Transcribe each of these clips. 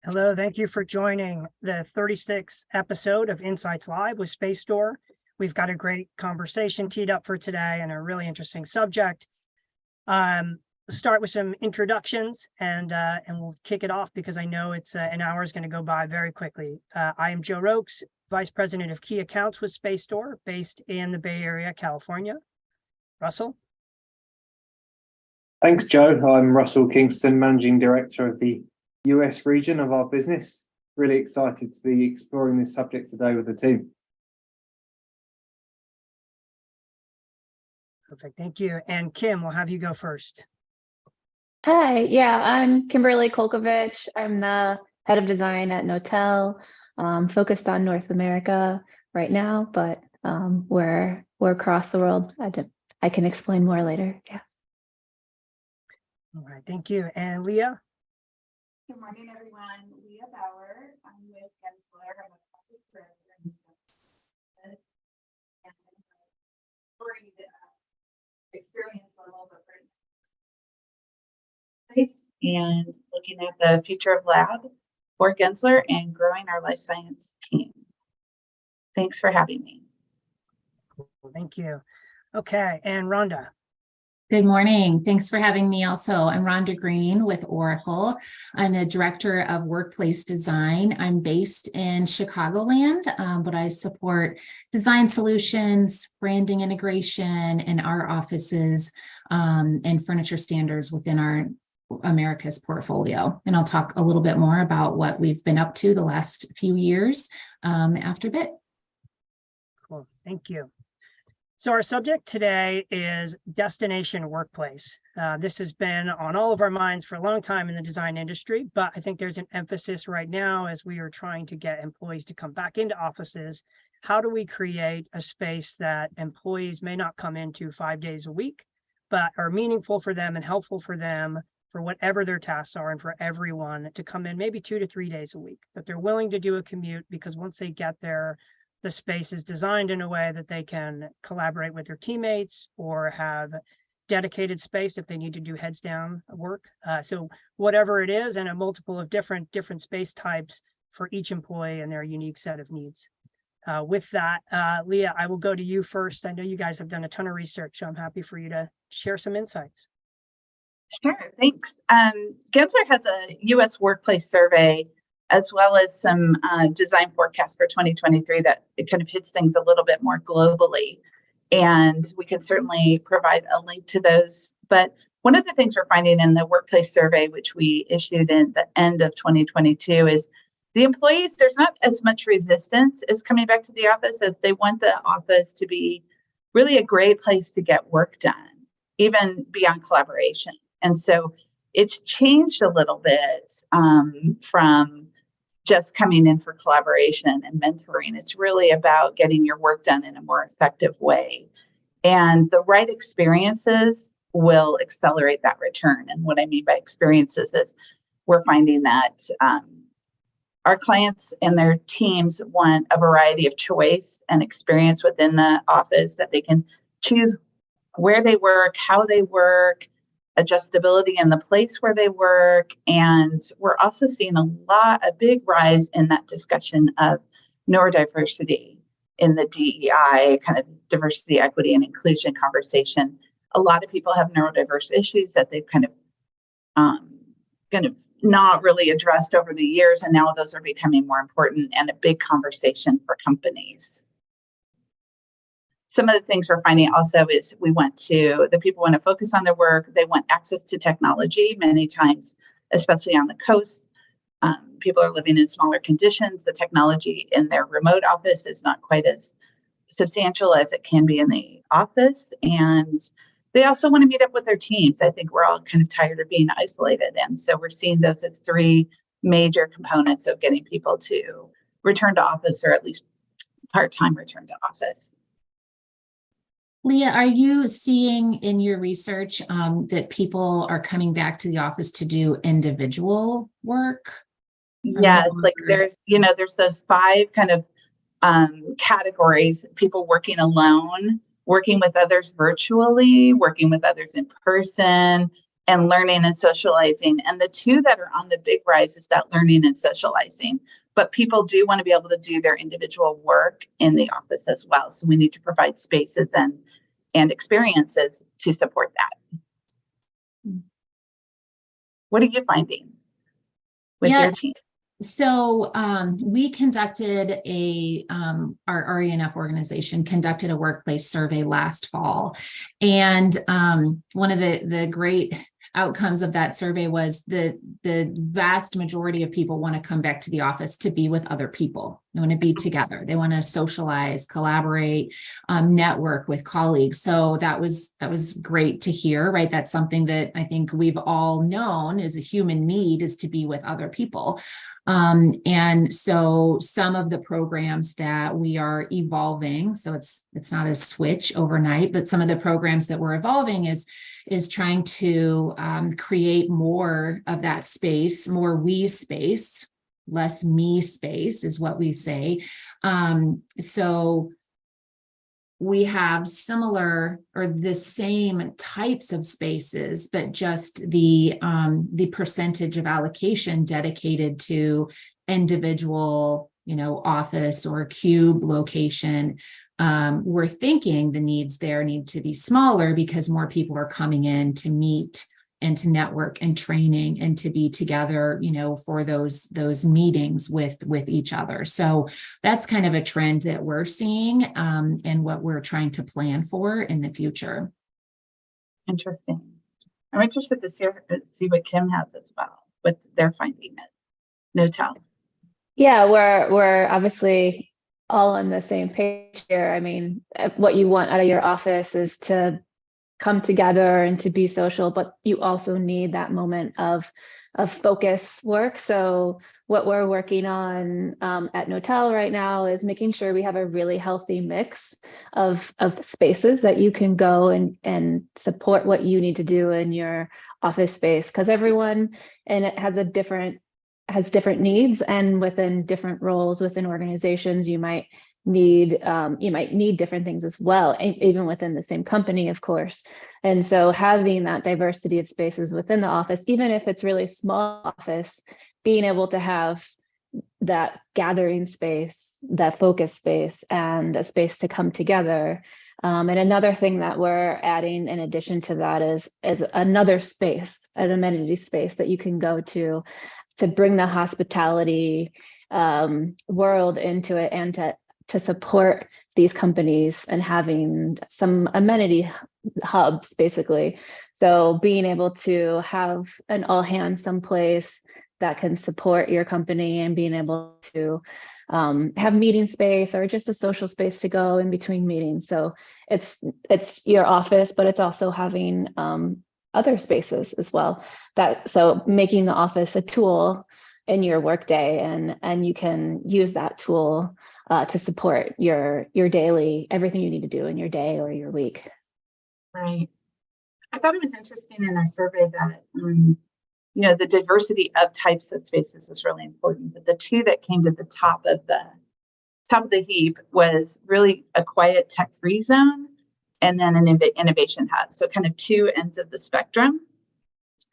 Hello, thank you for joining the 36th episode of Insights Live with Space Store. We've got a great conversation teed up for today and a really interesting subject. Start with some introductions and we'll kick it off because I know it's an hour is going to go by very quickly. I am Joe Rokes, Vice President of Key Accounts with Space Store, based in the Bay Area, California. Russell? Thanks, Joe. I'm Russell Kingston, Managing Director of the US region of our business. Really excited to be exploring this subject today with the team. Perfect, thank you. And Kim, we'll have you go first. Hi, I'm Kimberly Kolkovich. I'm the head of design at Notel, focused on North America right now, but we're across the world. I can explain more later. Yeah. All right, thank you. And Leah? Good morning, everyone. Leah Bauer. I'm with Gensler. I'm a project director in services. And story experience level, but and looking at the future of lab for Gensler and growing our life science team. Thanks for having me. Thank you. Okay, and Rhonda. Good morning. Thanks for having me also. I'm Rhonda Green with Oracle. I'm the Director of Workplace Design. I'm based in Chicagoland, but I support design solutions, branding integration, and our offices and furniture standards within our Americas portfolio. And I'll talk a little bit more about what we've been up to the last few years after a bit. Cool, thank you. So our subject today is destination workplace. This has been on all of our minds for a long time in the design industry, but I think there's an emphasis right now as we are trying to get employees to come back into offices. How do we create a space that employees may not come into 5 days a week, but are meaningful for them and helpful for them for whatever their tasks are, and for everyone to come in maybe 2 to 3 days a week, that they're willing to do a commute because once they get there, the space is designed in a way that they can collaborate with their teammates or have dedicated space if they need to do heads down work. So whatever it is, and a multiple of different space types for each employee and their unique set of needs. With that, Leah, I will go to you first. I know you guys have done a ton of research, so I'm happy for you to share some insights. Sure, thanks. Gensler has a U.S. workplace survey as well as some design forecasts for 2023 that it kind of hits things a little bit more globally. And we can certainly provide a link to those. But one of the things we're finding in the workplace survey, which we issued in the end of 2022, is the employees, there's not as much resistance as coming back to the office, as they want the office to be really a great place to get work done, even beyond collaboration. And so it's changed a little bit from just coming in for collaboration and mentoring. It's really about getting your work done in a more effective way. And the right experiences will accelerate that return. And what I mean by experiences is we're finding that our clients and their teams want a variety of choice and experience within the office, that they can choose where they work, how they work, adjustability in the place where they work. And we're also seeing a big rise in that discussion of neurodiversity in the DEI, kind of diversity, equity, and inclusion conversation. A lot of people have neurodiverse issues that they've kind of not really addressed over the years, and now those are becoming more important and a big conversation for companies. Some of the things we're finding also is the people want to focus on their work. They want access to technology many times, especially on the coast. People are living in smaller conditions. The technology in their remote office is not quite as substantial as it can be in the office. And they also want to meet up with their teams. I think we're all kind of tired of being isolated. And so we're seeing those as three major components of getting people to return to office, or at least part-time return to office. Leah, are you seeing in your research that people are coming back to the office to do individual work? Yes, like there's those 5 kind of categories: people working alone, working with others virtually, working with others in person, and learning and socializing. And the two that are on the big rise is that learning and socializing. But people do want to be able to do their individual work in the office as well. So we need to provide spaces and experiences to support that. What are you finding with your team? So we conducted our RENF organization conducted a workplace survey last fall. And one of the great outcomes of that survey was the vast majority of people want to come back to the office to be with other people. They want to be together. They want to socialize, collaborate, network with colleagues. So that was great to hear, right? That's something that I think we've all known is a human need, is to be with other people. And so some of the programs that we are evolving, so it's not a switch overnight, but some of the programs that we're evolving is trying to create more of that space, more we space, less me space is what we say. So we have similar or the same types of spaces, but just the percentage of allocation dedicated to individual, office or cube location. We're thinking the needs there need to be smaller because more people are coming in to meet and to network and training and to be together, for those meetings with each other. So that's kind of a trend that we're seeing and what we're trying to plan for in the future. Interesting. I'm interested to see what Kim has as well, what they're finding at Notel. Yeah, we're obviously all on the same page here. I mean, what you want out of your office is to come together and to be social, but you also need that moment of focus work. So what we're working on at Notel right now is making sure we have a really healthy mix of spaces that you can go and support what you need to do in your office space, because everyone and it has different needs, and within different roles within organizations, you might need different things as well, even within the same company, of course. And so having that diversity of spaces within the office, even if it's really small office, being able to have that gathering space, that focus space, and a space to come together. And another thing that we're adding in addition to that is another space, an amenity space that you can go to bring the hospitality world into it, and to support these companies and having some amenity hubs, basically. So being able to have an all hands someplace that can support your company, and being able to have meeting space or just a social space to go in between meetings. So it's your office, but it's also having other spaces as well. So making the office a tool in your workday, and you can use that tool to support your daily, everything you need to do in your day or your week. Right. I thought it was interesting in our survey that, the diversity of types of spaces was really important. But the two that came to the top of the heap was really a quiet tech-free zone and then an innovation hub. So kind of two ends of the spectrum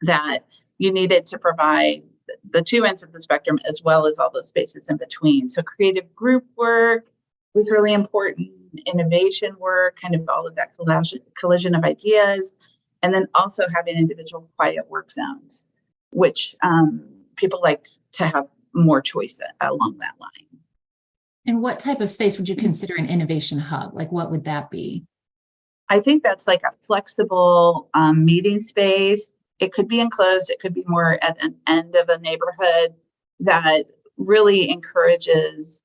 that you needed to provide, the two ends of the spectrum, as well as all those spaces in between. So creative group work was really important, innovation work, kind of all of that collision of ideas, and then also having individual quiet work zones, which people liked to have more choice along that line. And what type of space would you consider an innovation hub? Like, what would that be? I think that's like a flexible meeting space. It could be enclosed. It could be more at an end of a neighborhood that really encourages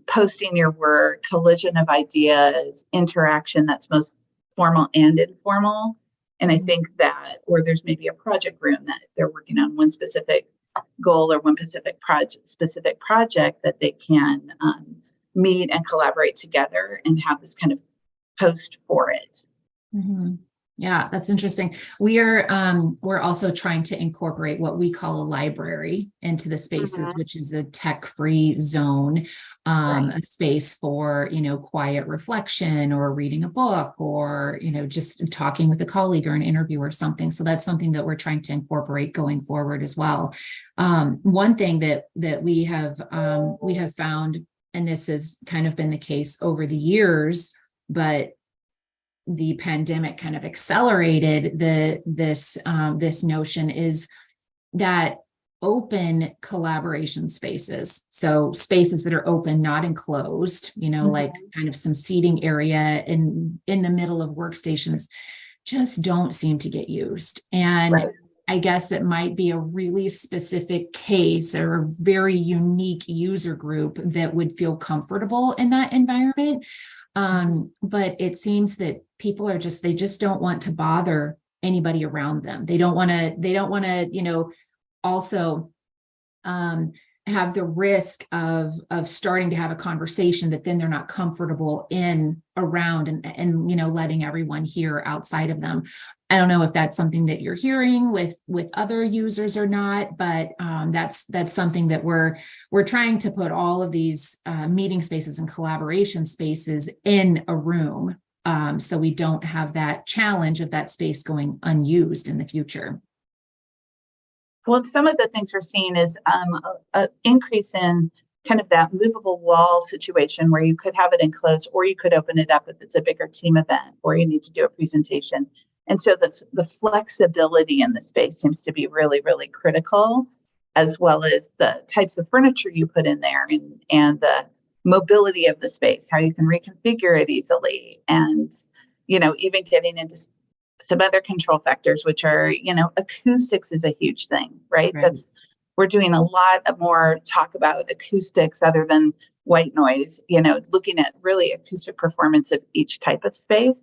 posting your work, collision of ideas, interaction that's most formal and informal. And I think that, or there's maybe a project room that they're working on one specific goal or one specific project that they can meet and collaborate together and have this kind of post for it. Mm-hmm. Yeah, that's interesting. We're also trying to incorporate what we call a library into the spaces, which is a tech-free zone, a space for, quiet reflection or reading a book or, just talking with a colleague or an interview or something. So that's something that we're trying to incorporate going forward as well. One thing that we have found, and this has kind of been the case over the years, but the pandemic kind of accelerated this notion, is that open collaboration spaces. So spaces that are open, not enclosed, like kind of some seating area in the middle of workstations, just don't seem to get used. And I guess it might be a really specific case or a very unique user group that would feel comfortable in that environment. But it seems that people they just don't want to bother anybody around them. They don't want to, also have the risk of starting to have a conversation that then they're not comfortable around and letting everyone hear outside of them. I don't know if that's something that you're hearing with other users or not, but that's something that we're trying to put all of these meeting spaces and collaboration spaces in a room, so we don't have that challenge of that space going unused in the future. Well, some of the things we're seeing is an increase in kind of that movable wall situation where you could have it enclosed or you could open it up if it's a bigger team event or you need to do a presentation. And so the flexibility in the space seems to be really, really critical, as well as the types of furniture you put in there and the mobility of the space, how you can reconfigure it easily. And, even getting into some other control factors, which are, acoustics is a huge thing, right? We're doing a lot more talk about acoustics other than white noise, looking at really acoustic performance of each type of space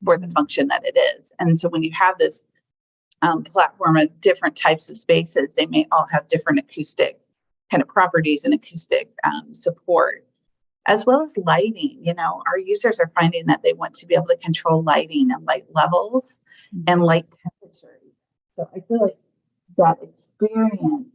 for the function that it is. And so when you have this platform of different types of spaces, they may all have different acoustic kind of properties and acoustic support, as well as lighting. Our users are finding that they want to be able to control lighting and light levels and light temperature. So I feel like that experience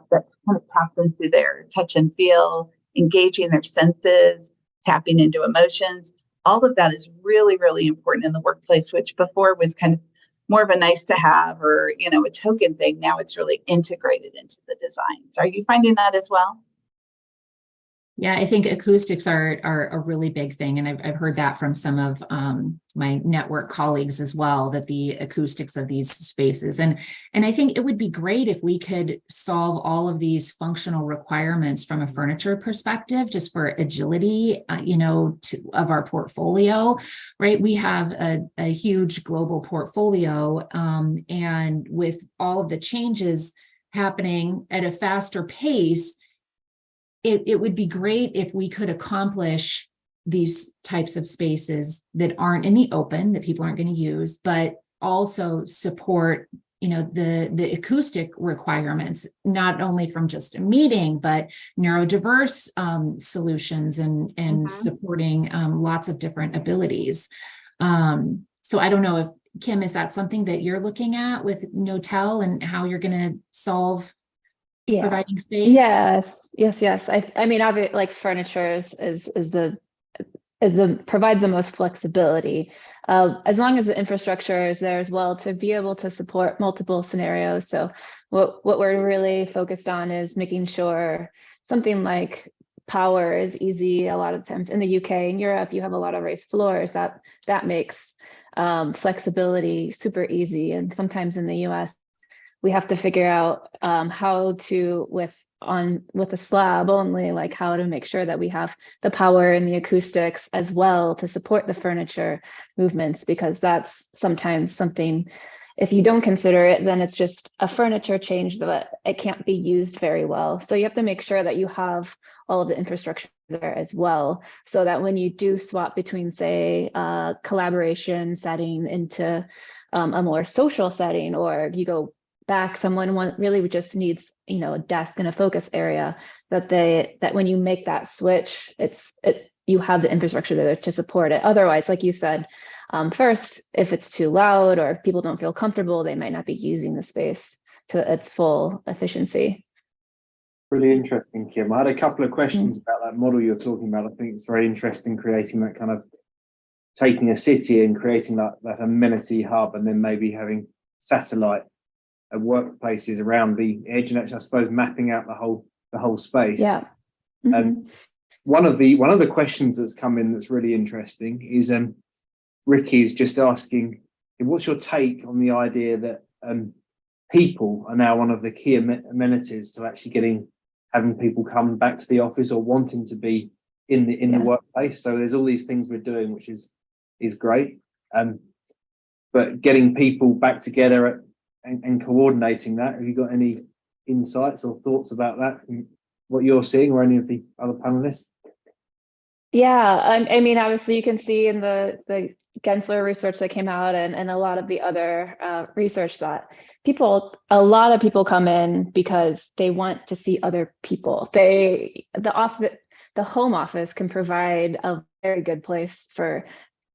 that kind of taps into their touch and feel, engaging their senses, tapping into emotions. All of that is really, really important in the workplace, which before was kind of more of a nice to have or, a token thing. Now it's really integrated into the designs. Are you finding that as well? Yeah, I think acoustics are a really big thing. And I've heard that from some of my network colleagues as well, that the acoustics of these spaces. And I think it would be great if we could solve all of these functional requirements from a furniture perspective, just for agility, of our portfolio, right? We have a huge global portfolio, and with all of the changes happening at a faster pace, it would be great if we could accomplish these types of spaces that aren't in the open, that people aren't going to use, but also support, the acoustic requirements, not only from just a meeting, but neurodiverse solutions and supporting lots of different abilities. So I don't know if, Kim, is that something that you're looking at with Notel and how you're going to solve providing space? Yes. I mean, obviously, like furniture provides the most flexibility, as long as the infrastructure is there as well to be able to support multiple scenarios. So what we're really focused on is making sure something like power is easy. A lot of times in the UK and Europe, you have a lot of raised floors that makes flexibility super easy. And sometimes in the US, we have to figure out how to, with a slab only, like how to make sure that we have the power and the acoustics as well to support the furniture movements, because that's sometimes something, if you don't consider it, then it's just a furniture change that it can't be used very well. So you have to make sure that you have all of the infrastructure there as well, so that when you do swap between, say, a collaboration setting into a more social setting, or you go back, someone really just needs, a desk and a focus area, that when you make that switch, you have the infrastructure there to support it. Otherwise, like you said, First, if it's too loud or if people don't feel comfortable, they might not be using the space to its full efficiency. Really interesting, Kim. I had a couple of questions about that model you're talking about. I think it's very interesting creating that kind of taking a city and creating that amenity hub, and then maybe having satellite workplaces around the edge, and actually, I suppose, mapping out the whole space. Yeah. And one of the questions that's come in that's really interesting is Ricky's just asking, what's your take on the idea that people are now one of the key amenities to actually having people come back to the office or wanting to be in the workplace? So there's all these things we're doing, which is great, but getting people back together and coordinating that, have you got any insights or thoughts about that, what you're seeing, or any of the other panelists? Yeah, I mean, obviously you can see in the Gensler research that came out and a lot of the other research that a lot of people come in because they want to see other people. The home office can provide a very good place for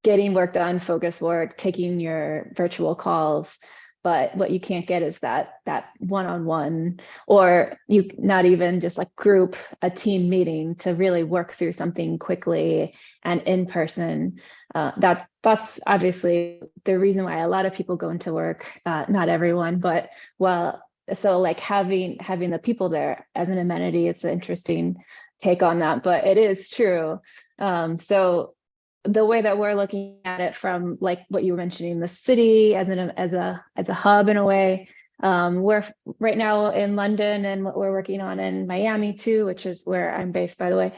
getting work done, focus work, taking your virtual calls. But what you can't get is that one-on-one, or you not even just like group a team meeting to really work through something quickly and in person. That's obviously the reason why a lot of people go into work. Not everyone, but so like having the people there as an amenity is an interesting take on that. But it is true. So the way that we're looking at it from like what you were mentioning, the city as a hub in a way, we're right now in London, and what we're working on in Miami too, which is where I'm based, by the way,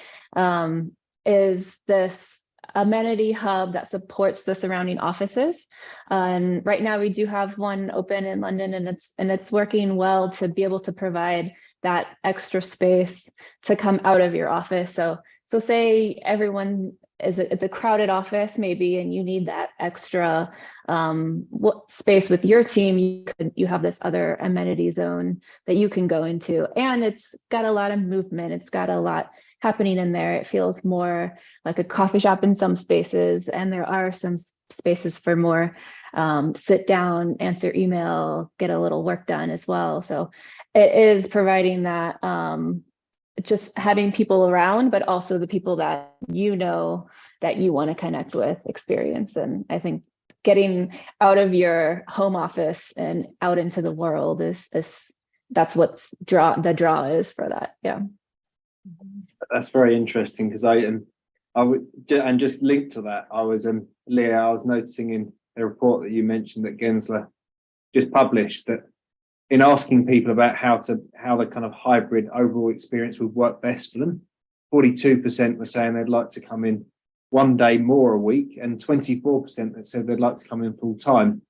is this amenity hub that supports the surrounding offices. And right now we do have one open in London, and it's working well to be able to provide that extra space to come out of your office. So say everyone it's a crowded office maybe, and you need that extra space with your team, you have this other amenity zone that you can go into, and it's got a lot of movement. It's got a lot happening in there. It feels more like a coffee shop in some spaces, and there are some spaces for more sit down, answer email, get a little work done as well. So it is providing that just having people around, but also the people that that you want to connect with experience. And I think getting out of your home office and out into the world that's what's the draw is for that. Yeah. That's very interesting, because I would, and just linked to that, I was Leah, I was noticing in the report that you mentioned that Gensler just published, that in asking people about how the kind of hybrid overall experience would work best for them, 42% were saying they'd like to come in one day more a week, and 24% that said they'd like to come in full time.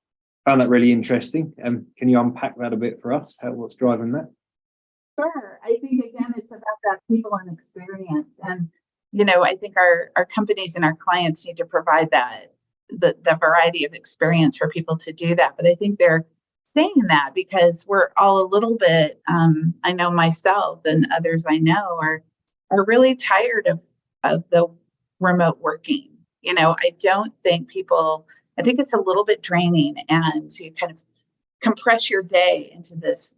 Found that really interesting. Can you unpack that a bit for us? What's driving that? Sure. I think, again, it's about that people and experience. And, I think our companies and our clients need to provide the variety of experience for people to do that. But I think they're saying that because we're all a little bit, I know myself and others I know are really tired of the remote working. I don't think I think it's a little bit draining, and to kind of compress your day into this,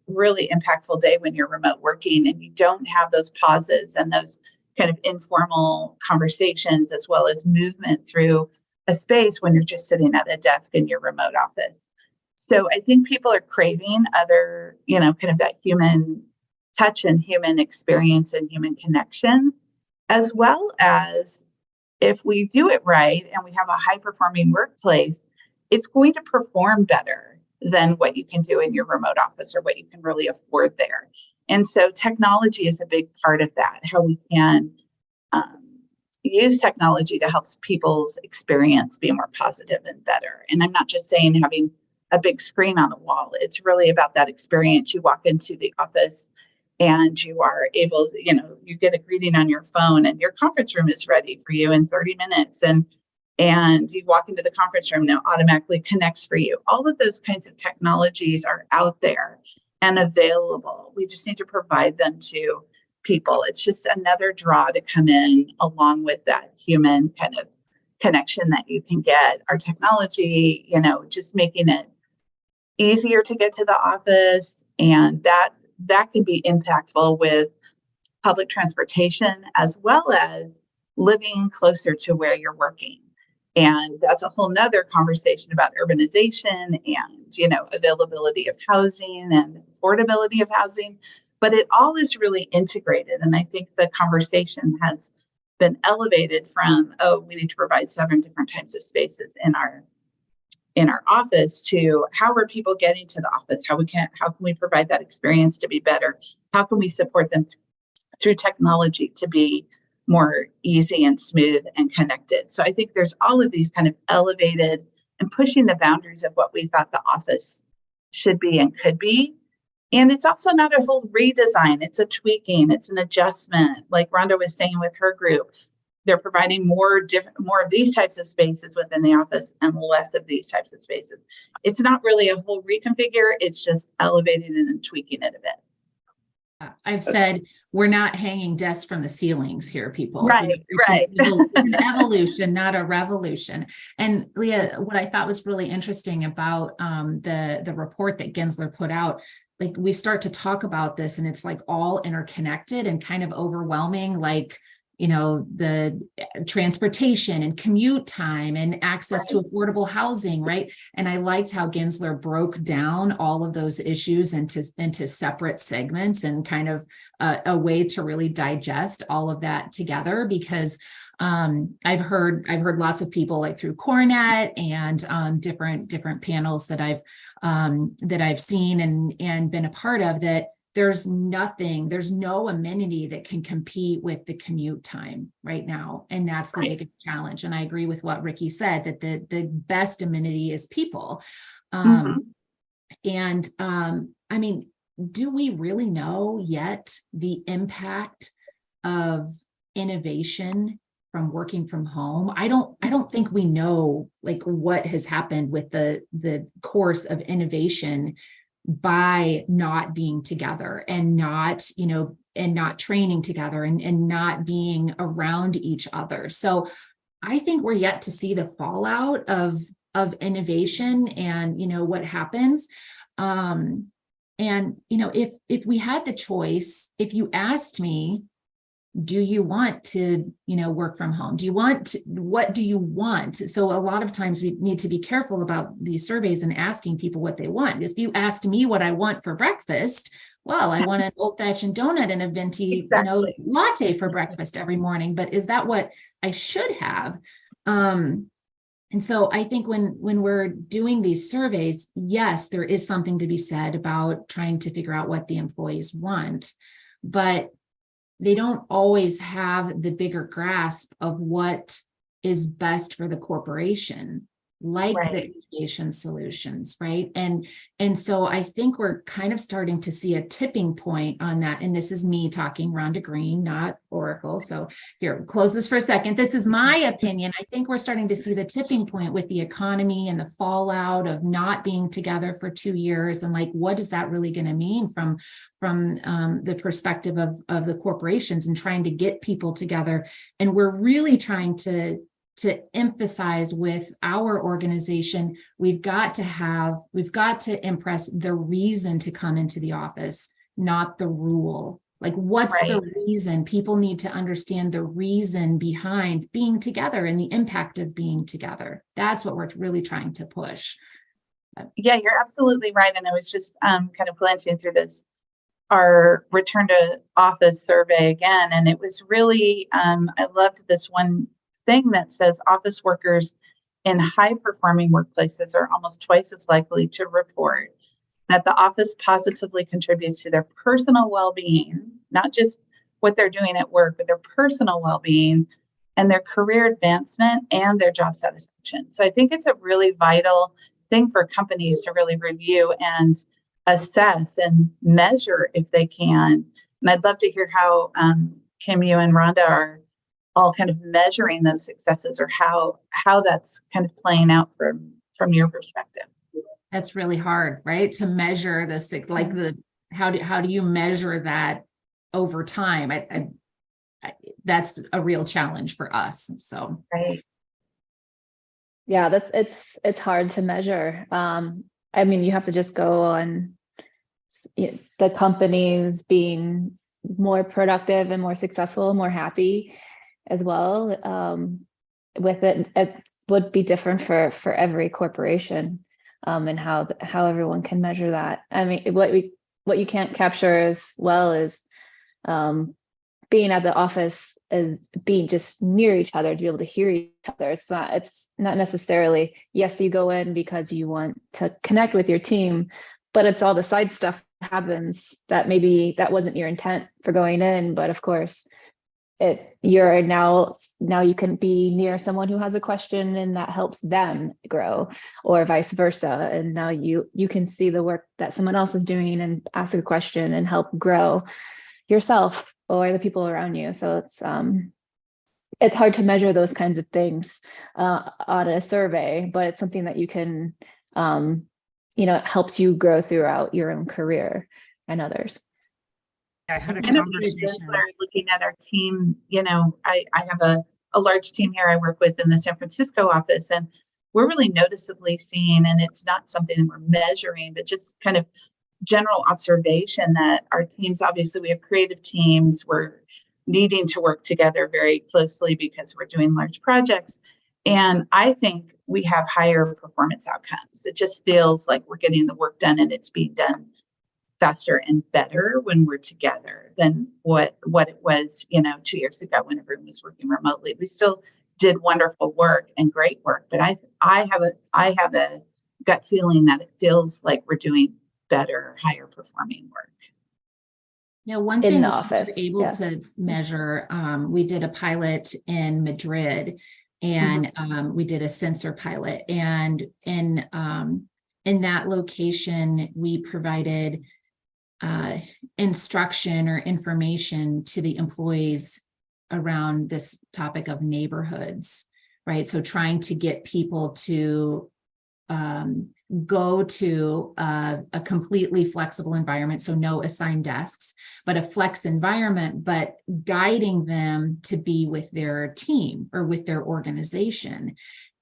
really impactful day when you're remote working, and you don't have those pauses and those kind of informal conversations, as well as movement through a space when you're just sitting at a desk in your remote office. So I think people are craving other, kind of that human touch and human experience and human connection, as well as if we do it right and we have a high performing workplace, it's going to perform better than what you can do in your remote office or what you can really afford there. And so technology is a big part of that, how we can use technology to help people's experience be more positive and better. And I'm not just saying having a big screen on the wall. It's really about that experience. You walk into the office and you are able to, you get a greeting on your phone and your conference room is ready for you in 30 minutes. And you walk into the conference room and it automatically connects for you. All of those kinds of technologies are out there and available. We just need to provide them to people. It's just another draw to come in along with that human kind of connection that you can get, our technology, you know, just making it easier to get to the office, and that can be impactful with public transportation as well as living closer to where you're working. And that's a whole nother conversation about urbanization and, you know, availability of housing and affordability of housing. But it all is really integrated. And I think the conversation has been elevated from, oh, we need to provide 7 different types of spaces in our office, to how are people getting to the office? How can we provide that experience to be better? How can we support them through technology to be more easy and smooth and connected? So I think there's all of these kind of elevated and pushing the boundaries of what we thought the office should be and could be. And it's also not a whole redesign. It's a tweaking. It's an adjustment. Like Rhonda was saying with her group, they're providing more of these types of spaces within the office and less of these types of spaces. It's not really a whole reconfigure. It's just elevating it and tweaking it a bit. I've said we're not hanging desks from the ceilings here, people. Right. It's an evolution, not a revolution. And Leah, what I thought was really interesting about the report that Gensler put out, like we start to talk about this and it's like all interconnected and kind of overwhelming, like, you know, the transportation and commute time and access to affordable housing, right? And I liked how Gensler broke down all of those issues into separate segments and kind of a way to really digest all of that together, because I've heard lots of people, like through Coronet and different panels that I've seen and been a part of, that there's no amenity that can compete with the commute time right now. And that's the biggest challenge. And I agree with what Ricky said, that the best amenity is people. I mean, do we really know yet the impact of innovation from working from home? I don't think we know like what has happened with the course of innovation by not being together and not training together and not being around each other. So I think we're yet to see the fallout of innovation and, you know, what happens. And, you know, if we had the choice, if you asked me, do you want to, you know, work from home? What do you want? So a lot of times we need to be careful about these surveys and asking people what they want. If you asked me what I want for breakfast, well, I want an old-fashioned donut and a venti latte for breakfast every morning. But is that what I should have? And so I think when we're doing these surveys, yes, there is something to be said about trying to figure out what the employees want, but they don't always have the bigger grasp of what is best for the corporation, like the innovation solutions, right? And so I think we're kind of starting to see a tipping point on that. And this is me talking, Rhonda Green, not Oracle. So here, close this for a second. This is my opinion. I think we're starting to see the tipping point with the economy and the fallout of not being together for 2 years. And like, what is that really going to mean from the perspective of the corporations and trying to get people together? And we're really trying to emphasize with our organization, we've got to impress the reason to come into the office, not the rule. Like, what's the reason? People need to understand the reason behind being together and the impact of being together. That's what we're really trying to push. Yeah, you're absolutely right. And I was just kind of glancing through our return to office survey again, and it was really, I loved this one thing that says office workers in high performing workplaces are almost twice as likely to report that the office positively contributes to their personal well-being, not just what they're doing at work, but their personal well-being and their career advancement and their job satisfaction. So I think it's a really vital thing for companies to really review and assess and measure if they can. And I'd love to hear how Kim, you and Rhonda are all kind of measuring those successes, or how that's kind of playing out from your perspective. That's really hard, right? To measure this, like how do you measure that over time? That's a real challenge for us. So right. Yeah, it's hard to measure. I mean, you have to just go on the companies being more productive and more successful, more happy as well. With it would be different for every corporation, and how everyone can measure that. I mean, what you can't capture as well is being at the office is being just near each other to be able to hear each other. It's not necessarily, yes, you go in because you want to connect with your team, but it's all the side stuff that happens that maybe that wasn't your intent for going in. But of course, you're now you can be near someone who has a question and that helps them grow, or vice versa. And now you can see the work that someone else is doing and ask a question and help grow yourself or the people around you. So it's hard to measure those kinds of things on a survey, but it's something that you can, it helps you grow throughout your own career and others. I had a Kind of conversation. looking at our team, I have a large team here I work with in the San Francisco office, and we're really noticeably seeing, and it's not something we're measuring, but just kind of general observation that our teams, obviously we have creative teams, we're needing to work together very closely because we're doing large projects. And I think we have higher performance outcomes. It just feels like we're getting the work done and it's being done faster and better when we're together than what it was, 2 years ago when everyone was working remotely. We still did wonderful work and great work, but I have a gut feeling that it feels like we're doing better, higher performing work. Yeah, one In thing the we office, were able to measure, we did a pilot in Madrid, and we did a sensor pilot, and in that location, we provided instruction or information to the employees around this topic of neighborhoods, right? So trying to get people to go to a completely flexible environment, so no assigned desks, but a flex environment, but guiding them to be with their team or with their organization.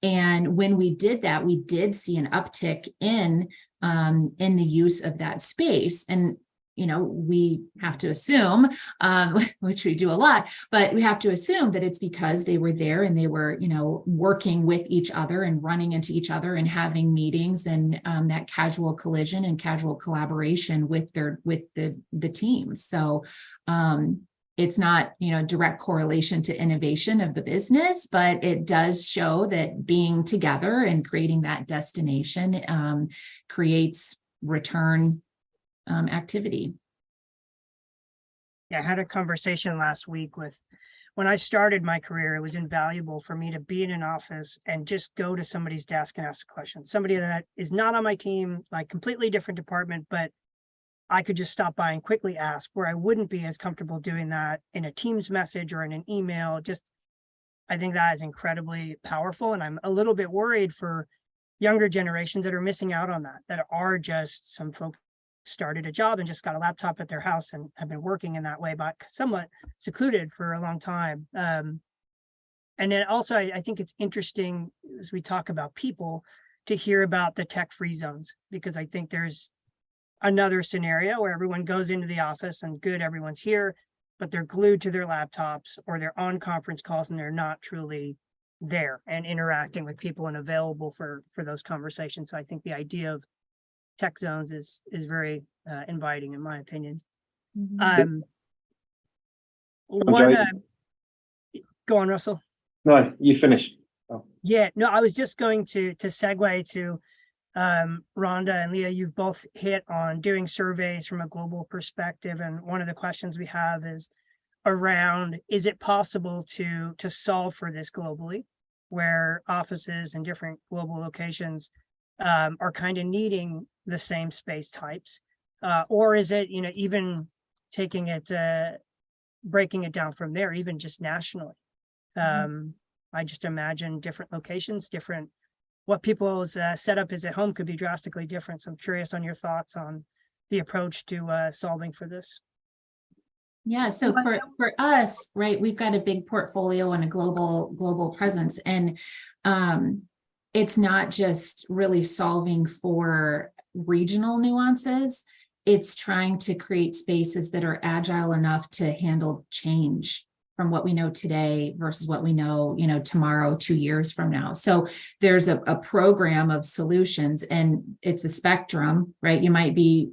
And when we did that, we did see an uptick in the use of that space. And we have to assume, which we do a lot, but we have to assume that it's because they were there and they were, working with each other and running into each other and having meetings and that casual collision and casual collaboration with the team. So it's not, direct correlation to innovation of the business, but it does show that being together and creating that destination creates return activity. Yeah, I had a conversation last week when I started my career, it was invaluable for me to be in an office and just go to somebody's desk and ask a question. Somebody that is not on my team, like completely different department, but I could just stop by and quickly ask, where I wouldn't be as comfortable doing that in a Teams message or in an email. I think that is incredibly powerful. And I'm a little bit worried for younger generations that are missing out on that are just some folks started a job and just got a laptop at their house and have been working in that way, but somewhat secluded for a long time. And then also, I think it's interesting as we talk about people to hear about the tech-free zones, because I think there's another scenario where everyone goes into the office and everyone's here, but they're glued to their laptops or they're on conference calls and they're not truly there and interacting with people and available for those conversations. So I think the idea of tech zones is very inviting, in my opinion. Go on, Russell. No, you finished. Oh. Yeah, no, I was just going to segue to Rhonda and Leah. You've both hit on doing surveys from a global perspective, and one of the questions we have is around: is it possible to solve for this globally, where offices in different global locations are kind of needing the same space types, or is it, even taking it, breaking it down from there, even just nationally? I just imagine different locations, what people's setup is at home could be drastically different. So I'm curious on your thoughts on the approach to solving for this. Yeah, so for us, right, we've got a big portfolio and a global presence, and it's not just really solving for regional nuances. It's trying to create spaces that are agile enough to handle change from what we know today versus what we know, tomorrow, 2 years from now. So there's a program of solutions, and it's a spectrum, right? You might be,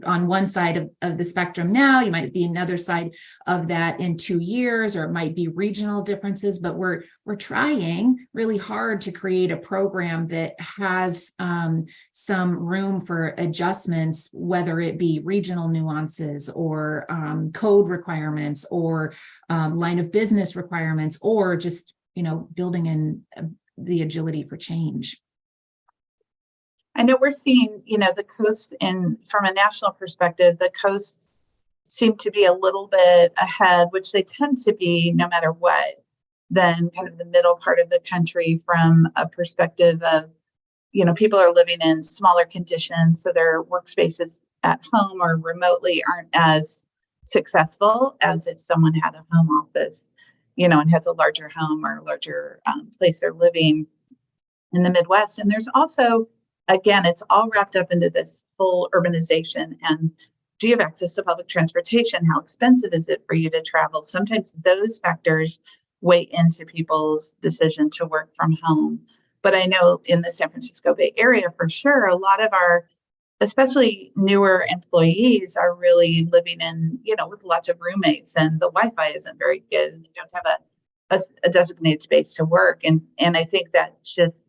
on one side of the spectrum now, you might be another side of that in 2 years, or it might be regional differences, but we're trying really hard to create a program that has some room for adjustments, whether it be regional nuances or code requirements or line of business requirements, or just, building in the agility for change. I know we're seeing, the coast from a national perspective, the coasts seem to be a little bit ahead, which they tend to be no matter what, than kind of the middle part of the country from a perspective of, people are living in smaller conditions, so their workspaces at home or remotely aren't as successful as if someone had a home office, and has a larger home or a larger place they're living in the Midwest. And there's also, again, it's all wrapped up into this whole urbanization. And do you have access to public transportation? How expensive is it for you to travel? Sometimes those factors weigh into people's decision to work from home. But I know in the San Francisco Bay Area, for sure, a lot of our, especially newer employees, are really living in, with lots of roommates, and the Wi-Fi isn't very good, and you don't have a designated space to work. And I think that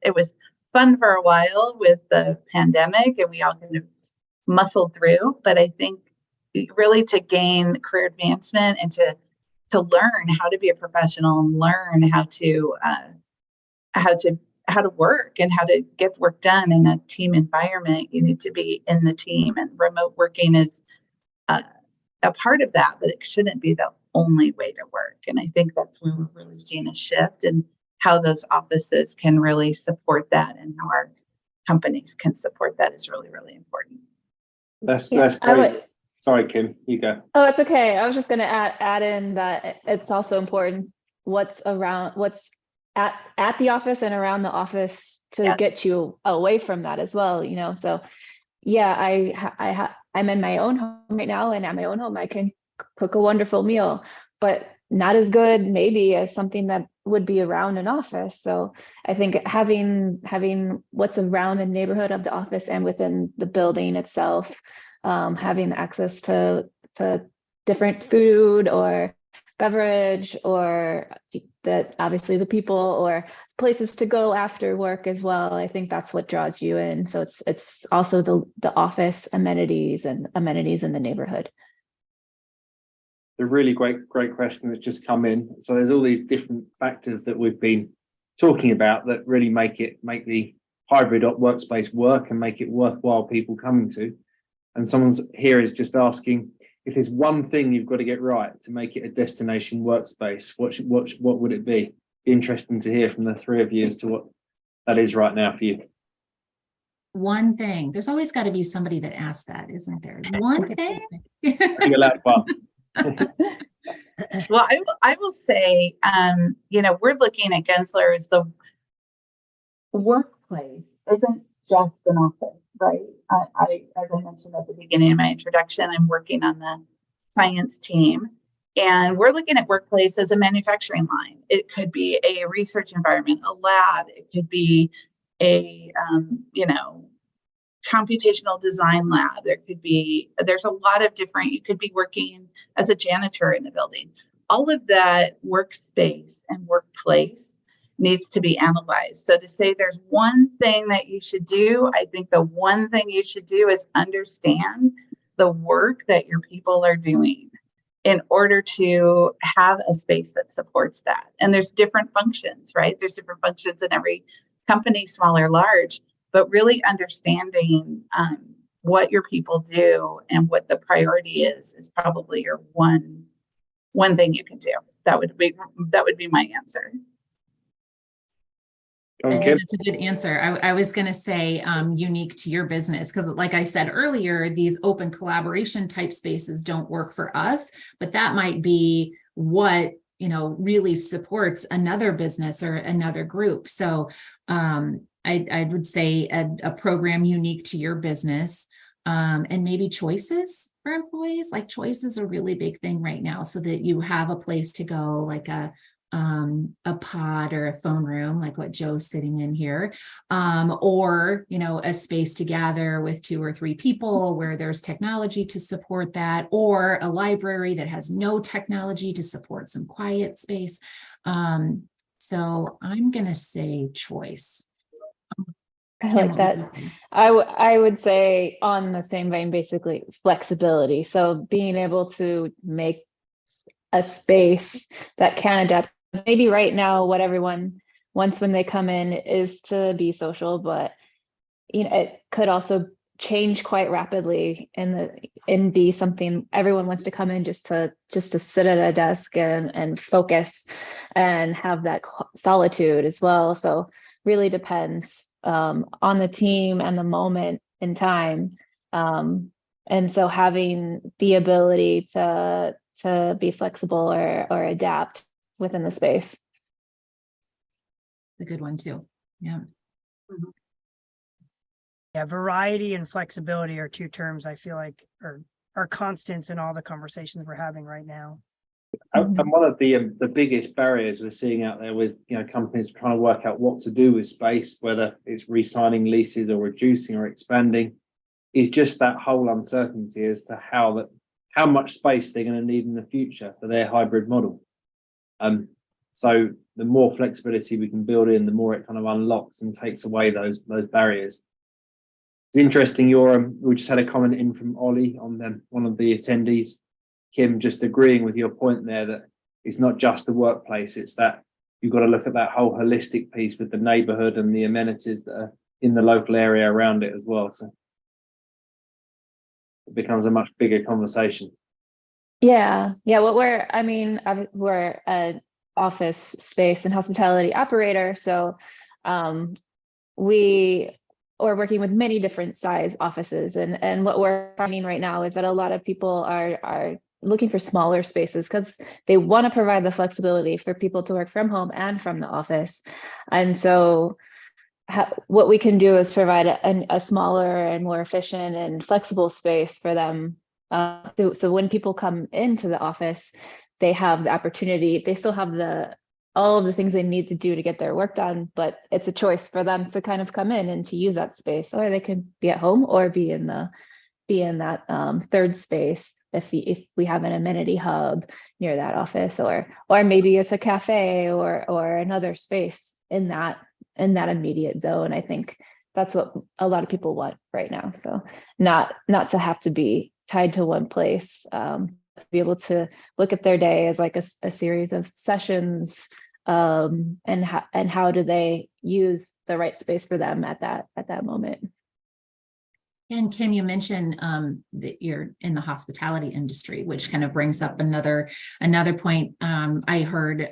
it was fun for a while with the pandemic, and we all kind of muscled through. But I think really to gain career advancement and to learn how to be a professional and learn how to work and how to get work done in a team environment, you need to be in the team, and remote working is a part of that, but it shouldn't be the only way to work. And I think that's where we're really seeing a shift in how those offices can really support that, and how our companies can support that is really, really important. That's great. Sorry, Kim, you go. Oh, it's okay. I was just going to add in that it's also important what's at the office and around the office to get you away from that as well. So yeah, I'm in my own home right now, and at my own home I can cook a wonderful meal, but not as good maybe as something that would be around an office. So I think having what's around the neighborhood of the office and within the building itself, having access to different food or beverage, or that obviously the people or places to go after work as well. I think that's what draws you in. So it's also the office amenities and amenities in the neighborhood. A really great question that's just come in. So there's all these different factors that we've been talking about that really make the hybrid workspace work and make it worthwhile people coming to. And someone's here is just asking, if there's one thing you've got to get right to make it a destination workspace, what would it be? Interesting to hear from the three of you as to what that is right now for you. One thing. There's always got to be somebody that asks that, isn't there? One thing. Well, I will say, we're looking at Gensler as the workplace isn't just an office, right? As I mentioned at the beginning of my introduction, I'm working on the science team, and we're looking at workplace as a manufacturing line. It could be a research environment, a lab. It could be a, computational design lab. There's a lot of different, you could be working as a janitor in a building. All of that workspace and workplace needs to be analyzed. So to say there's one thing that you should do, I think the one thing you should do is understand the work that your people are doing in order to have a space that supports that. And there's different functions, right? There's different functions in every company, small or large, but really understanding what your people do and what the priority is probably your one thing you can do. That would be my answer. Okay. That's a good answer. I was going to say unique to your business, because like I said earlier, these open collaboration type spaces don't work for us, but that might be what really supports another business or another group. So I would say a program unique to your business, and maybe choices for employees. Like choice is a really big thing right now, so that you have a place to go, like a pod or a phone room, like what Joe's sitting in here, or, you know, a space to gather with 2 or 3 people where there's technology to support that, or a library that has no technology to support some quiet space. So I'm going to say choice. I Kim, like what that. would you say? I would say on the same vein, basically flexibility. So being able to make a space that can adapt. Maybe right now, what everyone wants when they come in is to be social, but you know, it could also change quite rapidly and be something everyone wants to come in just to sit at a desk and focus and have that solitude as well. So really depends on the team and the moment in time. And so having the ability to be flexible or adapt within the space. A good one too. Yeah. Yeah, variety and flexibility are 2 terms I feel like are constants in all the conversations we're having right now. And one of the biggest barriers we're seeing out there with, you know, companies trying to work out what to do with space, whether it's re-signing leases or reducing or expanding, is just that whole uncertainty as to how much space they're going to need in the future for their hybrid model. So the more flexibility we can build in, the more it kind of unlocks and takes away those barriers. It's interesting. We just had a comment in from Ollie on one of the attendees, Kim, just agreeing with your point there that it's not just the workplace, it's that you've got to look at that whole holistic piece with the neighborhood and the amenities that are in the local area around it as well. So it becomes a much bigger conversation. Yeah. We're an office space and hospitality operator. So we are working with many different size offices. And what we're finding right now is that a lot of people are looking for smaller spaces because they want to provide the flexibility for people to work from home and from the office. And so what we can do is provide a smaller and more efficient and flexible space for them. So when people come into the office, they have the opportunity, they still have all of the things they need to do to get their work done, but it's a choice for them to kind of come in and to use that space, or they can be at home or be in that third space if we have an amenity hub near that office, or maybe it's a cafe or another space in that immediate zone. I think that's what a lot of people want right now. So not to have to be tied to one place, to be able to look at their day as like a series of sessions, and how do they use the right space for them at that moment. And Kim, you mentioned that you're in the hospitality industry, which kind of brings up another point. I heard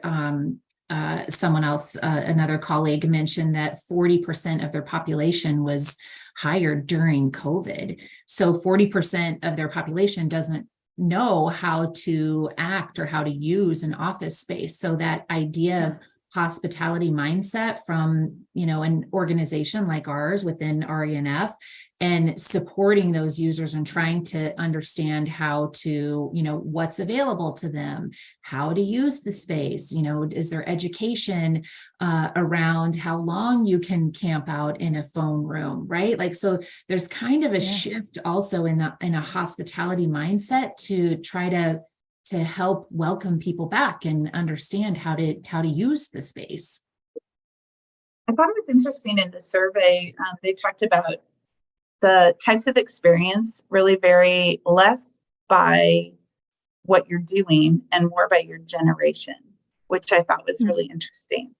someone else, another colleague, mentioned that 40% of their population was hired during COVID. So 40% of their population doesn't know how to act or how to use an office space. So that idea of hospitality mindset from, you know, an organization like ours within RENF, and supporting those users and trying to understand how to, you know, what's available to them, how to use the space, you know, is there education around how long you can camp out in a phone room, right? Like, so there's kind of a shift also in a hospitality mindset to try to help welcome people back and understand how to use the space. I thought it was interesting in the survey, they talked about the types of experience really vary less by what you're doing and more by your generation, which I thought was really interesting.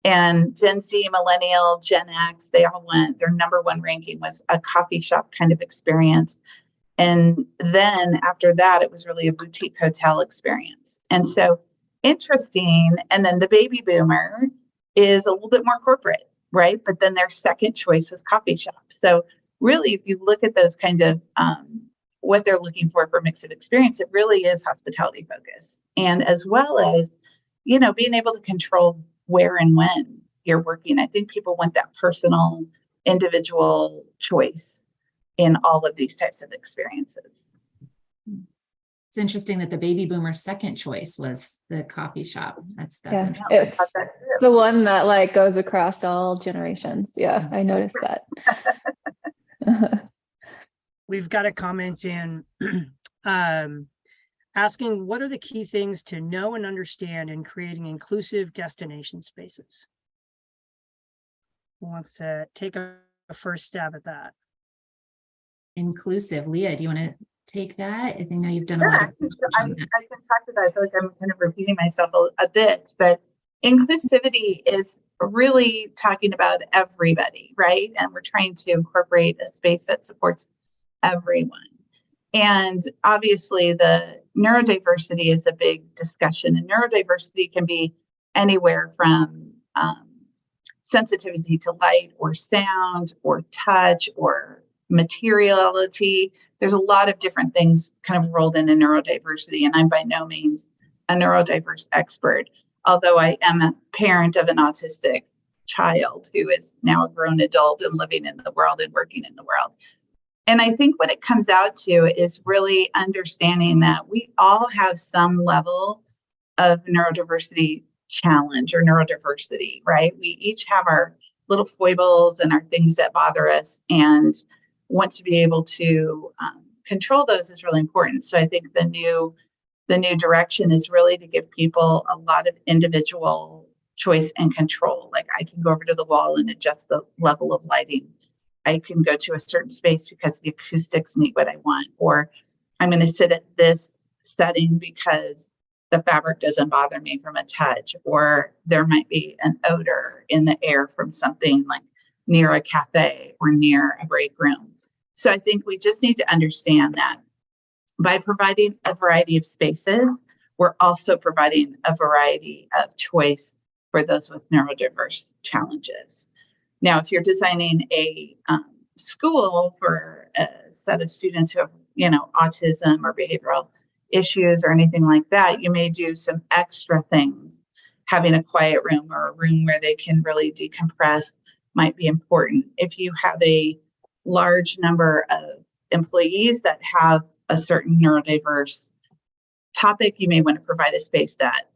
And Gen Z, Millennial, Gen X, they all went, their number one ranking was a coffee shop kind of experience. And then after that, it was really a boutique hotel experience. And so interesting. And then the baby boomer is a little bit more corporate, right? But then their second choice is coffee shop. So really, if you look at those kind of what they're looking for mixed experience, it really is hospitality focused. And as well as, you know, being able to control where and when you're working. I think people want that personal, individual choice in all of these types of experiences. It's interesting that the baby boomer's second choice was the coffee shop. That's Yeah, interesting. it's the one that like goes across all generations. Yeah, I noticed that. We've got a comment in asking, what are the key things to know and understand in creating inclusive destination spaces? Who wants to take a first stab at that? Inclusive. Leah, do you want to take that? I think now you've done a lot of research I on that. can talk to that. I feel like I'm kind of repeating myself a bit, but inclusivity is really talking about everybody, right? And we're trying to incorporate a space that supports everyone. And obviously the neurodiversity is a big discussion, and neurodiversity can be anywhere from sensitivity to light or sound or touch or materiality. There's a lot of different things kind of rolled into neurodiversity, and I'm by no means a neurodiverse expert, although I am a parent of an autistic child who is now a grown adult and living in the world and working in the world. And I think what it comes out to is really understanding that we all have some level of neurodiversity challenge or neurodiversity, right? We each have our little foibles and our things that bother us, and want to be able to control those is really important. So I think the new direction is really to give people a lot of individual choice and control. Like, I can go over to the wall and adjust the level of lighting. I can go to a certain space because the acoustics meet what I want, or I'm going to sit at this setting because the fabric doesn't bother me from a touch, or there might be an odor in the air from something like near a cafe or near a break room. So I think we just need to understand that by providing a variety of spaces, we're also providing a variety of choice for those with neurodiverse challenges. Now, if you're designing a school for a set of students who have, autism or behavioral issues or anything like that, you may do some extra things. Having a quiet room or a room where they can really decompress might be important. If you have a large number of employees that have a certain neurodiverse topic, you may want to provide a space that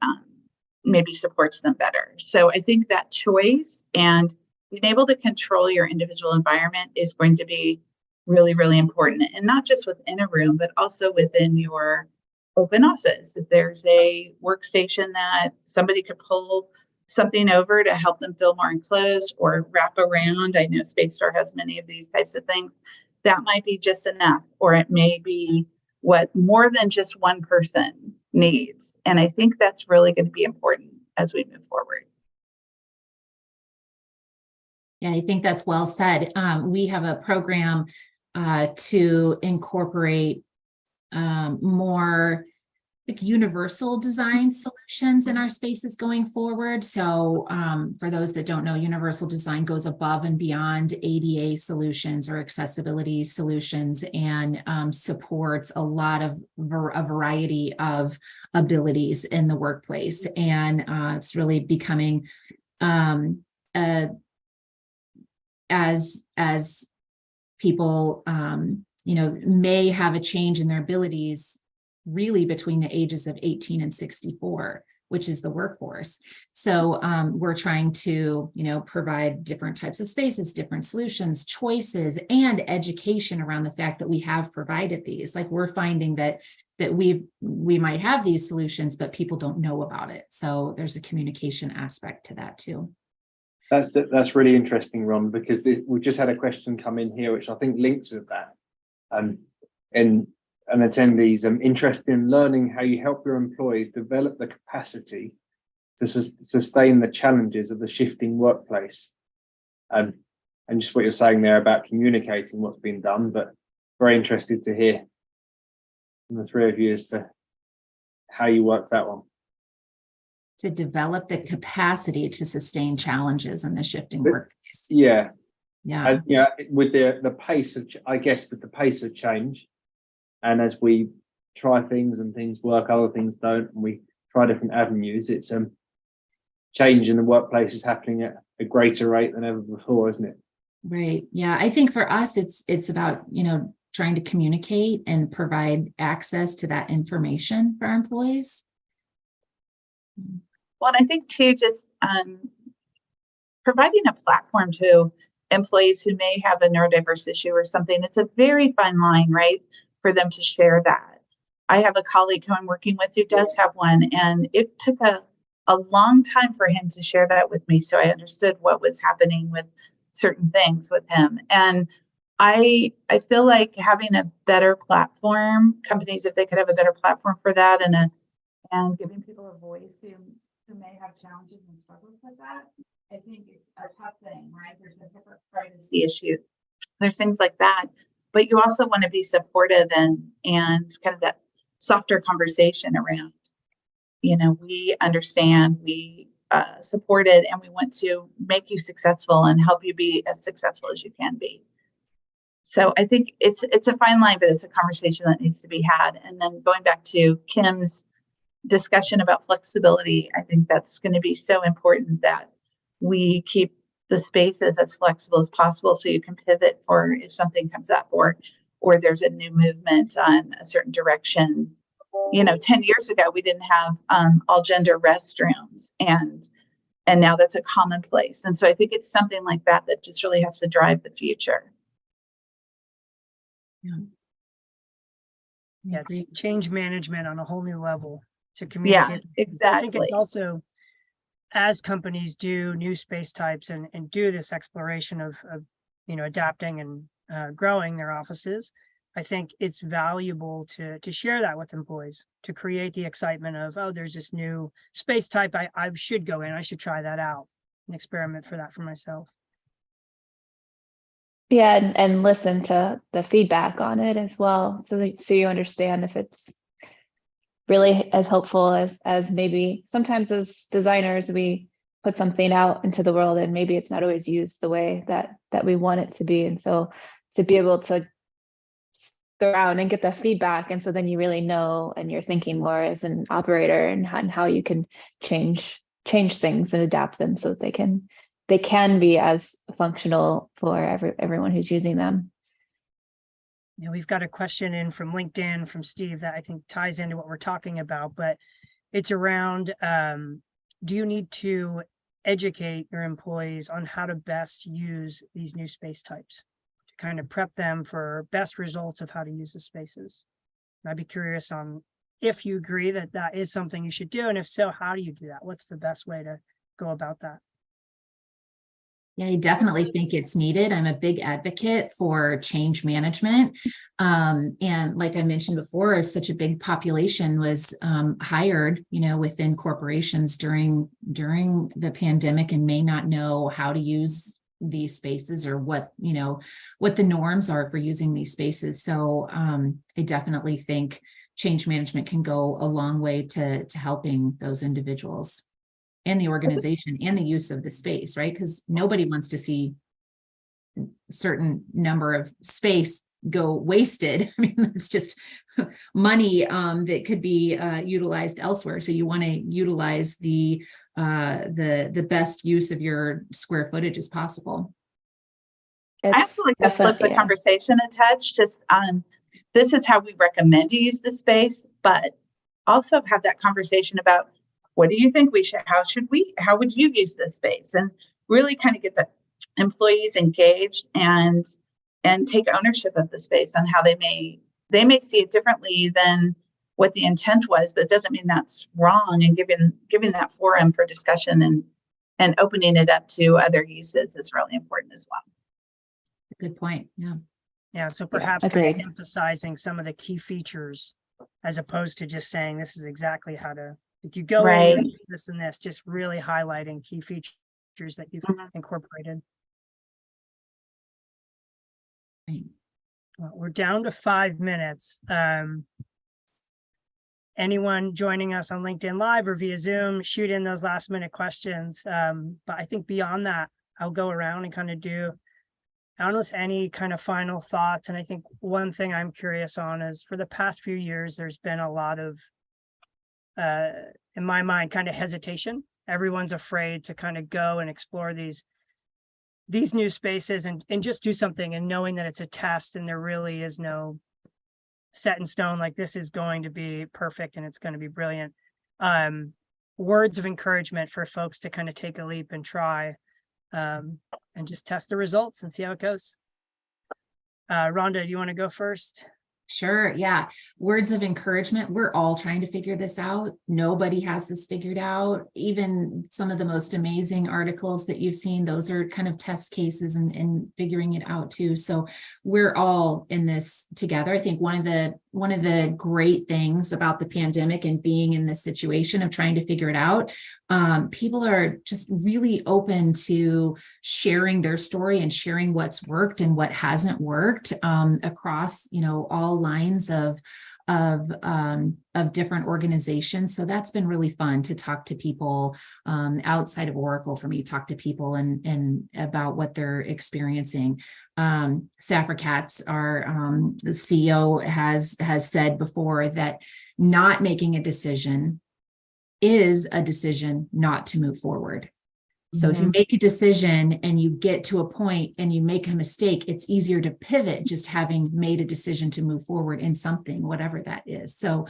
maybe supports them better. So I think that choice and being able to control your individual environment is going to be really, really important. And not just within a room, but also within your open office. If there's a workstation that somebody could pull something over to help them feel more enclosed or wrap around. I know Space Star has many of these types of things. That might be just enough, or it may be what more than just one person needs. And I think that's really going to be important as we move forward. Yeah, I think that's well said. We have a program to incorporate more universal design solutions in our spaces going forward. So for those that don't know, universal design goes above and beyond ADA solutions or accessibility solutions, and supports a lot of a variety of abilities in the workplace. And it's really becoming as people may have a change in their abilities really between the ages of 18 and 64, which is the workforce. So we're trying to, provide different types of spaces, different solutions, choices, and education around the fact that we have provided these. Like, we're finding that we might have these solutions, but people don't know about it. So there's a communication aspect to that too. That's really interesting, Ron, because we've just had a question come in here, which I think links with that. And an attendee's interested in learning how you help your employees develop the capacity to sustain the challenges of the shifting workplace. And just what you're saying there about communicating what's been done, but very interested to hear from the three of you as to how you work that one. To develop the capacity to sustain challenges in the shifting workplace. Yeah. Yeah. With the pace of, I guess, with the pace of change, and as we try things and things work, other things don't, and we try different avenues, it's change in the workplace is happening at a greater rate than ever before, isn't it? Right. Yeah. I think for us, it's about, trying to communicate and provide access to that information for our employees. Well, and I think too, just providing a platform to employees who may have a neurodiverse issue or something, it's a very fine line, right, for them to share that. I have a colleague who I'm working with who does have one, and it took a long time for him to share that with me, so I understood what was happening with certain things with him. And I feel like having a better platform, companies, if they could have a better platform for that, and giving people a voice who may have challenges and struggles with that, I think it's a tough thing, right? There's a different privacy issue. There's things like that, but you also want to be supportive and kind of that softer conversation around, we understand, we support it, and we want to make you successful and help you be as successful as you can be. So I think it's a fine line, but it's a conversation that needs to be had. And then going back to Kim's discussion about flexibility, I think that's going to be so important that we keep the spaces as flexible as possible so you can pivot for if something comes up or there's a new movement on a certain direction. 10 years ago, we didn't have all gender restrooms, and now that's a commonplace. And so I think it's something like that that just really has to drive the future. Yeah, it's change management on a whole new level to communicate. Yeah, exactly. I think it's also, as companies do new space types and do this exploration of adapting and growing their offices, I think it's valuable to share that with employees, to create the excitement of, oh, there's this new space type I should go in, I should try that out and experiment for that for myself. Yeah, and listen to the feedback on it as well, so you understand if it's really as helpful as maybe sometimes as designers we put something out into the world and maybe it's not always used the way that we want it to be. And so to be able to go around and get the feedback, and so then you really know and you're thinking more as an operator and how you can change things and adapt them so that they can be as functional for everyone who's using them. Yeah, we've got a question in from LinkedIn from Steve that I think ties into what we're talking about, but it's around, do you need to educate your employees on how to best use these new space types to kind of prep them for best results of how to use the spaces? I'd be curious on if you agree that that is something you should do, and if so, how do you do that? What's the best way to go about that? Yeah, I definitely think it's needed. I'm a big advocate for change management. And like I mentioned before, such a big population was hired, within corporations during the pandemic and may not know how to use these spaces or what the norms are for using these spaces. So I definitely think change management can go a long way to helping those individuals and the organization and the use of the space, right? Because nobody wants to see a certain number of space go wasted. I mean, it's just money that could be utilized elsewhere. So you want to utilize the best use of your square footage as possible. I feel like to flip the conversation a touch, just this is how we recommend you use the space, but also have that conversation about what do you think we should, how would you use this space, and really kind of get the employees engaged and take ownership of the space on how they may see it differently than what the intent was, but it doesn't mean that's wrong, and giving that forum for discussion and opening it up to other uses is really important as well. Good point. Yeah. Yeah. So perhaps kind of emphasizing some of the key features as opposed to just saying this is exactly how to, if you go in use this and this, just really highlighting key features that you've incorporated. Right. Well, we're down to 5 minutes. Anyone joining us on LinkedIn Live or via Zoom, shoot in those last minute questions. But I think beyond that, I'll go around and kind of do almost any kind of final thoughts. And I think one thing I'm curious on is for the past few years, there's been a lot of, in my mind, kind of hesitation everyone's afraid to kind of go and explore these new spaces and just do something, and knowing that it's a test and there really is no set in stone, like this is going to be perfect and it's going to be brilliant. Words of encouragement for folks to kind of take a leap and try, and just test the results and see how it goes. Rhonda, do you want to go first? Sure. Yeah. Words of encouragement. We're all trying to figure this out. Nobody has this figured out. Even some of the most amazing articles that you've seen, those are kind of test cases and figuring it out too. So we're all in this together. I think one of the great things about the pandemic and being in this situation of trying to figure it out, people are just really open to sharing their story and sharing what's worked and what hasn't worked, across, all lines of different organizations. So that's been really fun to talk to people outside of Oracle, for me, talk to people and about what they're experiencing. Safra Katz, our the CEO, has said before that not making a decision is a decision not to move forward. So if you make a decision and you get to a point and you make a mistake, it's easier to pivot just having made a decision to move forward in something, whatever that is. So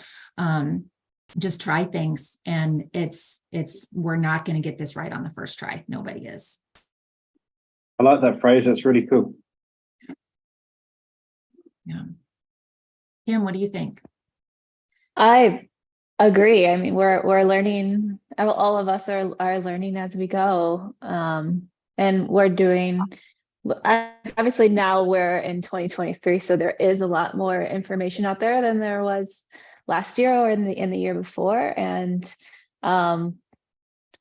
just try things, and we're not going to get this right on the first try. Nobody is. I like that phrase. That's really cool. Yeah. Kim, what do you think? I agree. I mean, we're learning. All of us are learning as we go, and we're doing. Obviously, now we're in 2023, so there is a lot more information out there than there was last year or in the year before, and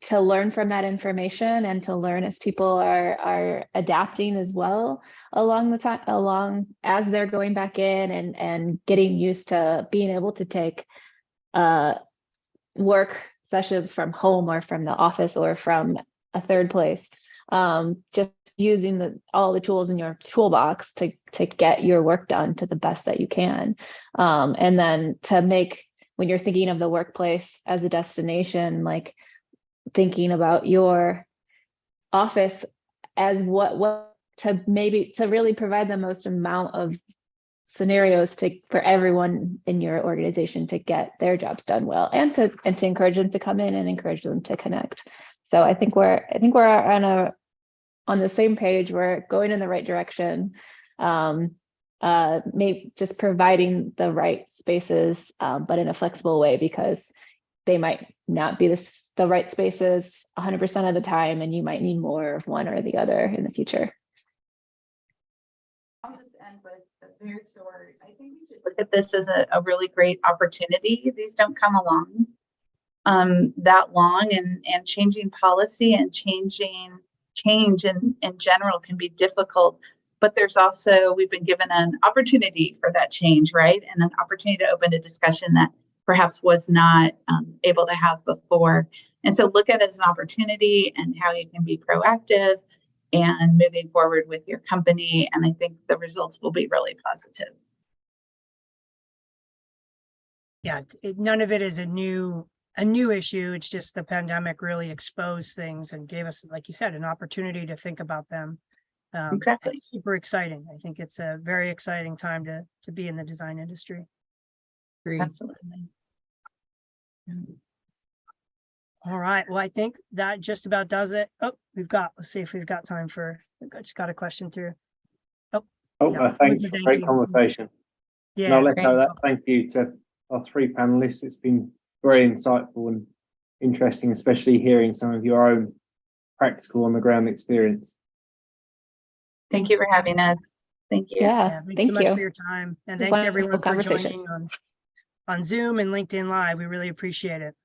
to learn from that information and to learn as people are adapting as well along as they're going back in and getting used to being able to take work sessions from home or from the office or from a third place, just using all the tools in your toolbox to get your work done to the best that you can, and then to make, when you're thinking of the workplace as a destination, like thinking about your office as what to really provide the most amount of scenarios for everyone in your organization to get their jobs done well, and to encourage them to come in and encourage them to connect. So I think we're on the same page. We're going in the right direction. Maybe just providing the right spaces, but in a flexible way, because they might not be the right spaces 100% of the time, and you might need more of one or the other in the future. I'll just end with a very short. I think we should look at this as a really great opportunity. These don't come along that long, and changing policy and change in general can be difficult. But there's also, we've been given an opportunity for that change, right? And an opportunity to open a discussion that perhaps was not able to have before. And so look at it as an opportunity and how you can be proactive and moving forward with your company. And I think the results will be really positive. Yeah, none of it is a new issue. It's just the pandemic really exposed things and gave us, like you said, an opportunity to think about them. Exactly. It's super exciting. I think it's a very exciting time to be in the design industry. Agree. Absolutely. All right. Well, I think that just about does it. Oh, let's see if we've got time for, I just got a question through. Thanks. Great conversation. Yeah. No, let's go that. Thank you to our three panelists. It's been very insightful and interesting, especially hearing some of your own practical on the ground experience. Thank you for having us. Thank you. Yeah, thanks thank so much you for your time. And thanks everyone for joining on Zoom and LinkedIn Live. We really appreciate it.